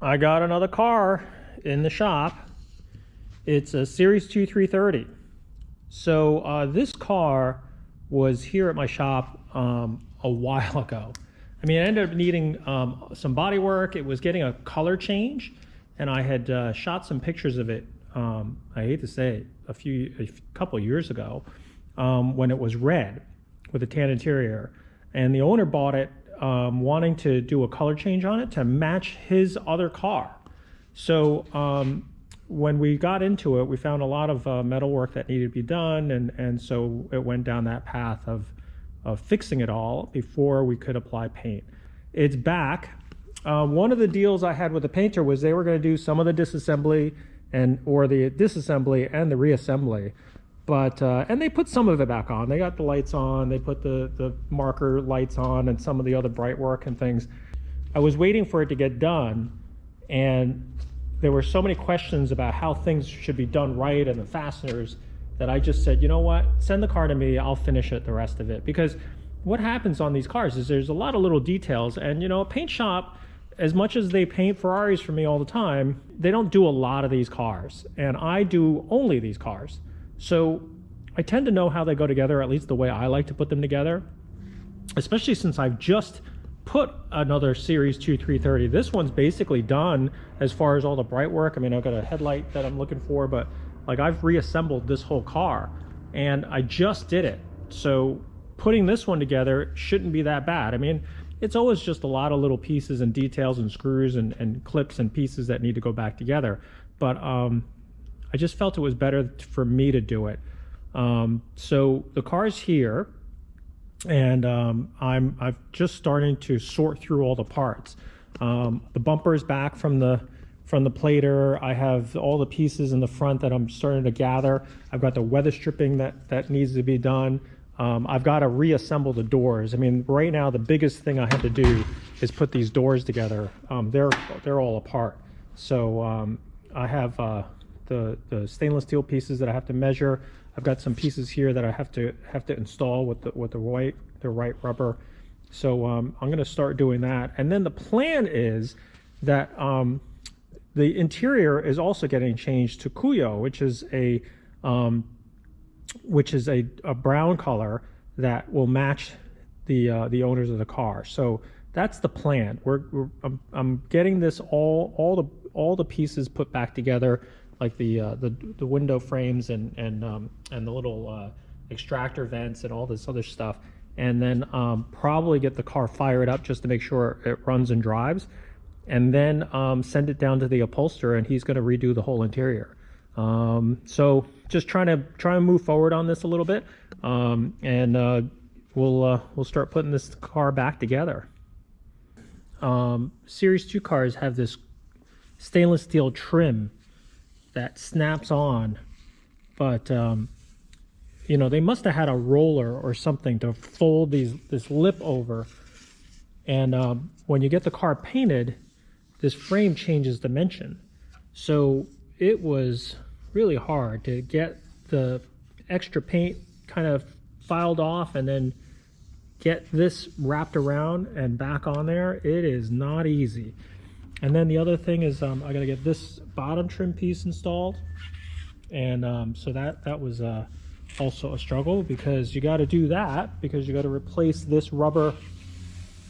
I got another car in the shop. It's a Series 2 330. So this car was here at my shop a while ago. I mean, it ended up needing some body work. It was getting a color change, and I had shot some pictures of it, I hate to say, a couple years ago, when it was red with a tan interior. And the owner bought it wanting to do a color change on it to match his other car. So when we got into it, we found a lot of metal work that needed to be done, and so it went down that path of fixing it all before we could apply paint. It's back. One of the deals I had with the painter was they were going to do some of the disassembly or the disassembly and the reassembly, but and they put some of it back on. They got the lights on, they put the marker lights on, and some of the other bright work and things. I was waiting for it to get done, and there were so many questions about how things should be done right and the fasteners that I just said, you know what, send the car to me, I'll finish it, the rest of it. Because what happens on these cars is there's a lot of little details, and you know, a paint shop, as much as they paint Ferraris for me all the time, they don't do a lot of these cars, and I do only these cars. So I tend to know how they go together, at least the way I like to put them together, especially since I've just put another Series 2 330. This one's basically done as far as all the bright work. I mean, I've got a headlight that I'm looking for, but like, I've reassembled this whole car, and I just did it. So putting this one together shouldn't be that bad. I mean, it's always just a lot of little pieces and details and screws and clips and pieces that need to go back together. But I just felt it was better for me to do it. So the car's here, and I'm just starting to sort through all the parts. The bumper is back from the plater. I have all the pieces in the front that I'm starting to gather. I've got the weather stripping that needs to be done. I've got to reassemble the doors. I mean, right now the biggest thing I have to do is put these doors together. They're all apart. So I have the stainless steel pieces that I have to measure. I've got some pieces here that I have to install with the right rubber. So I'm going to start doing that. And then the plan is that the interior is also getting changed to Cuyo, which is a brown color that will match the owners of the car. So that's the plan. I'm getting this all the pieces put back together, like the window frames and the little extractor vents and all this other stuff, and then probably get the car fired up just to make sure it runs and drives, and then send it down to the upholsterer, and he's going to redo the whole interior. So just trying to move forward on this a little bit, and we'll start putting this car back together. Series 2 cars have this stainless steel trim that snaps on, but you know, they must have had a roller or something to fold this lip over, and when you get the car painted, this frame changes dimension. So it was really hard to get the extra paint kind of filed off and then get this wrapped around and back on there. It is not easy. And then the other thing is I got to get this bottom trim piece installed, and so that was also a struggle, because you got to do that because you got to replace this rubber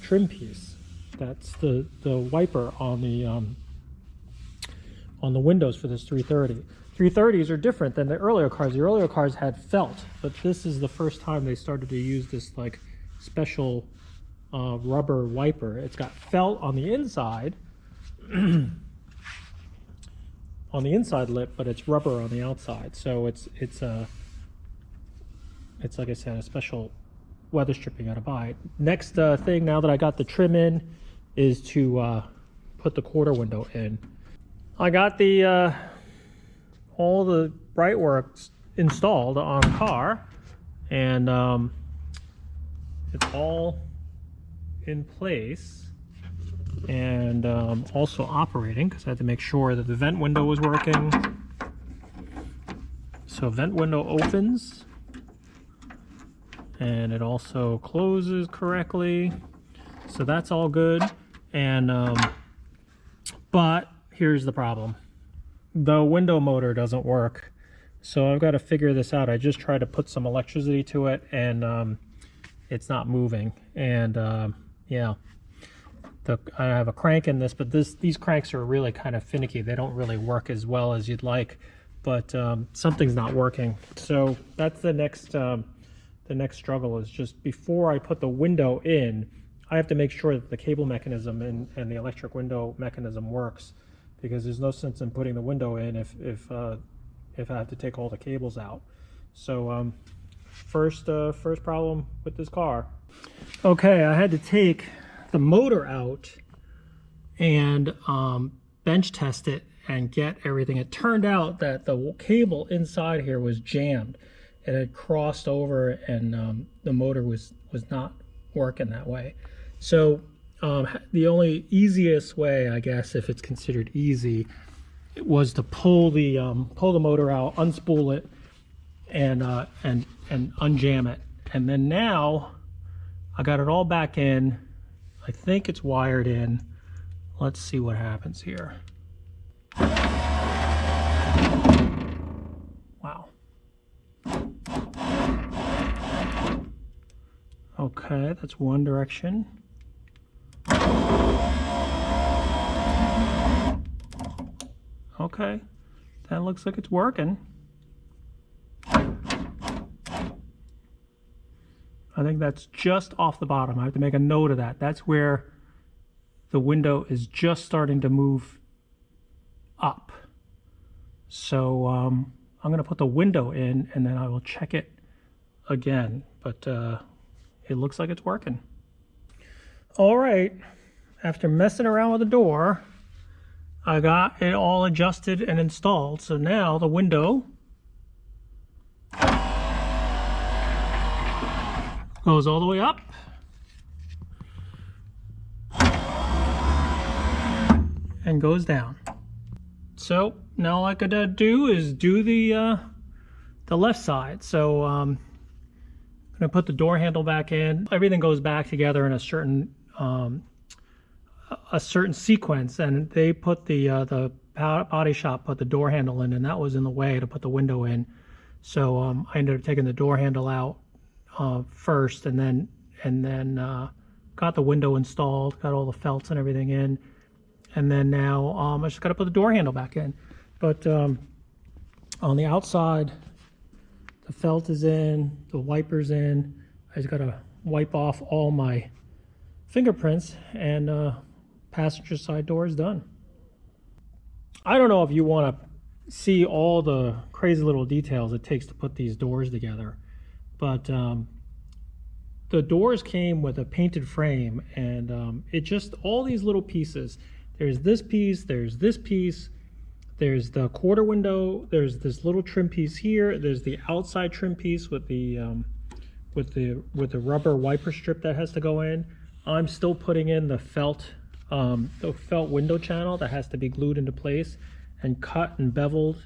trim piece. That's the wiper on the windows for this 330. 330s are different than the earlier cars. The earlier cars had felt, but this is the first time they started to use this like special rubber wiper. It's got felt on the inside, on the inside lip, but it's rubber on the outside. So it's like I said, a special weather stripping out of buy. Next thing, now that I got the trim in, is to put the quarter window in. I got the all the bright works installed on the car, and it's all in place and also operating, because I had to make sure that the vent window was working. So vent window opens and it also closes correctly, so that's all good. And But here's the problem. The window motor doesn't work. So I've got to figure this out. I just tried to put some electricity to it, and it's not moving. And yeah, I have a crank in this, but these cranks are really kind of finicky. They don't really work as well as you'd like, but something's not working. So that's the next struggle, is just before I put the window in, I have to make sure that the cable mechanism and the electric window mechanism works, because there's no sense in putting the window in if I have to take all the cables out. So first problem with this car. Okay, I had to take the motor out and bench test it and get everything. It turned out that the cable inside here was jammed. It had crossed over, and the motor was not working that way. So the only easiest way, I guess, if it's considered easy, it was to pull the motor out, unspool it, and unjam it. And then now I got it all back in. I think it's wired in. Let's see what happens here. Wow. Okay, that's one direction. Okay, that looks like it's working. I think that's just off the bottom. I have to make a note of that. That's where the window is just starting to move up. So I'm going to put the window in, and then I will check it again. But it looks like it's working. All right, after messing around with the door, I got it all adjusted and installed. So now the window goes all the way up and goes down. So now all I could do is do the left side. So I'm gonna put the door handle back in. Everything goes back together in a certain sequence, and they put the body shop put the door handle in, and that was in the way to put the window in. So I ended up taking the door handle out first, and then got the window installed, got all the felts and everything in, and then now I just got to put the door handle back in. But on the outside, the felt is in, the wiper's in. I just got to wipe off all my fingerprints, and passenger side door is done. I don't know if you want to see all the crazy little details it takes to put these doors together, but the doors came with a painted frame, and it just all these little pieces. There's this piece, there's this piece, there's the quarter window, there's this little trim piece here, there's the outside trim piece with the rubber wiper strip that has to go in. I'm still putting in the felt window channel that has to be glued into place and cut and beveled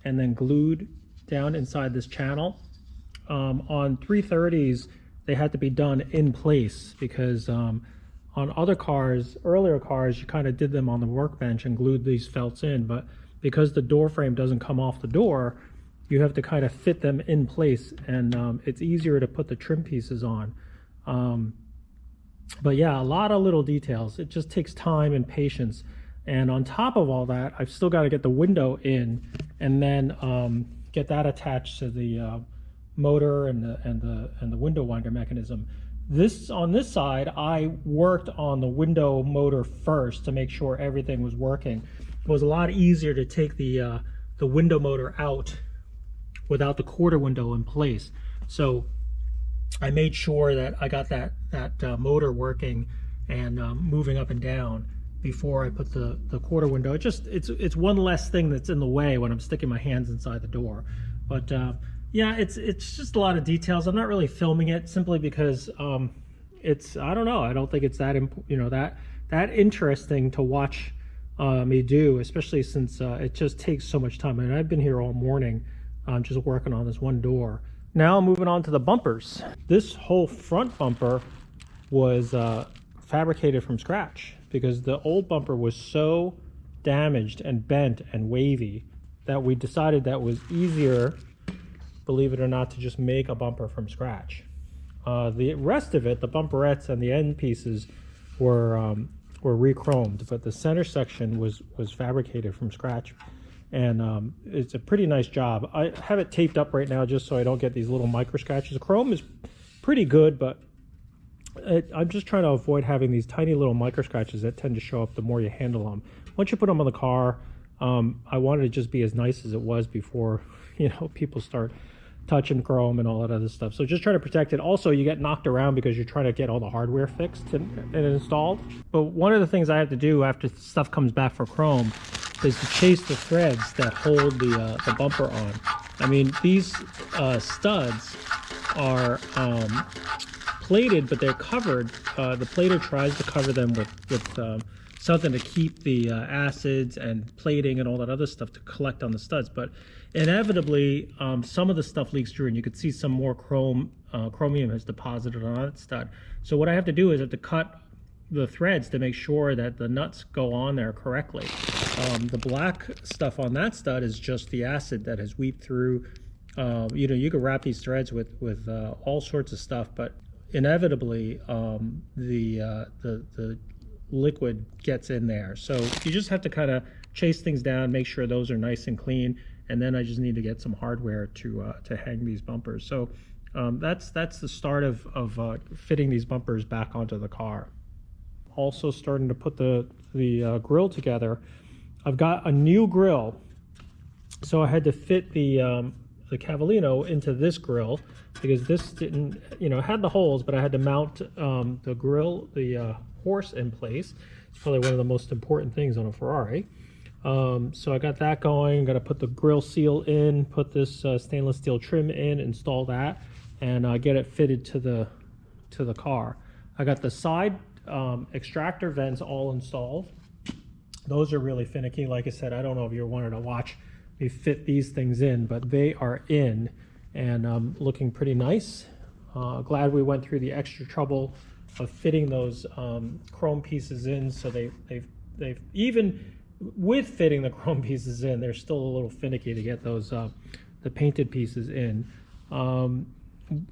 and then glued down inside this channel. On 330s, they had to be done in place, because on other cars, earlier cars, you kind of did them on the workbench and glued these felts in, but because the door frame doesn't come off the door, you have to kind of fit them in place, and it's easier to put the trim pieces on. But yeah, a lot of little details. It just takes time and patience. And on top of all that, I've still got to get the window in, and then get that attached to the motor and the window winder mechanism. On this side, I worked on the window motor first to make sure everything was working. It was a lot easier to take the window motor out without the quarter window in place. So I made sure that I got that motor working and moving up and down before I put the quarter window. It's one less thing that's in the way when I'm sticking my hands inside the door. But yeah, it's just a lot of details. I'm not really filming it simply because I don't know. I don't think it's that that interesting to watch me do, especially since it just takes so much time. I mean, I've been here all morning just working on this one door. Now moving on to the bumpers. This whole front bumper was fabricated from scratch because the old bumper was so damaged and bent and wavy that we decided that was easier, believe it or not, to just make a bumper from scratch. The rest of it, the bumperettes and the end pieces, were re-chromed, but the center section was fabricated from scratch, and it's a pretty nice job. I have it taped up right now just so I don't get these little micro scratches. The chrome is pretty good, but I'm just trying to avoid having these tiny little micro scratches that tend to show up the more you handle them. Once you put them on the car, I wanted to just be as nice as it was before, people start touching chrome and all that other stuff. So just try to protect it. Also, you get knocked around because you're trying to get all the hardware fixed and installed. But one of the things I have to do after stuff comes back for chrome is to chase the threads that hold the bumper on. I mean, these studs are plated, but they're covered. The plater tries to cover them with something to keep the acids and plating and all that other stuff to collect on the studs. But inevitably, some of the stuff leaks through, and you could see some more chromium has deposited on that stud. So what I have to do is I have to cut the threads to make sure that the nuts go on there correctly. The black stuff on that stud is just the acid that has weeped through. You can wrap these threads with all sorts of stuff, but inevitably the liquid gets in there. So you just have to kind of chase things down, make sure those are nice and clean, and then I just need to get some hardware to hang these bumpers. So that's the start of fitting these bumpers back onto the car. Also starting to put the grill together. I've got a new grill, so I had to fit the Cavallino into this grill because this didn't, it had the holes, but I had to mount the grill, the horse in place. It's probably one of the most important things on a Ferrari. So I got that going. Got to put the grill seal in, put this stainless steel trim in, install that, and get it fitted to the car. I got the side extractor vents all installed. Those are really finicky. Like I said, I don't know if you wanted to watch me fit these things in, but they are in and looking pretty nice. Glad we went through the extra trouble of fitting those chrome pieces in. So they've even with fitting the chrome pieces in, they're still a little finicky to get those the painted pieces in.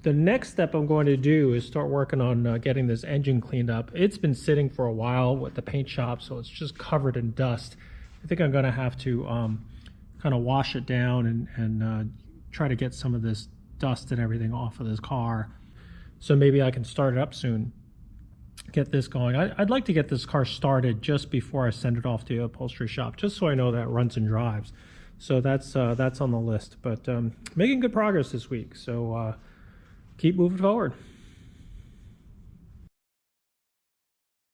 The next step I'm going to do is start working on getting this engine cleaned up. It's been sitting for a while with the paint shop, so it's just covered in dust. I think I'm going to have to kind of wash it down and try to get some of this dust and everything off of this car. So maybe I can start it up soon, get this going. I'd like to get this car started just before I send it off to the upholstery shop, just so I know that it runs and drives. So that's on the list, but making good progress this week. So keep moving forward.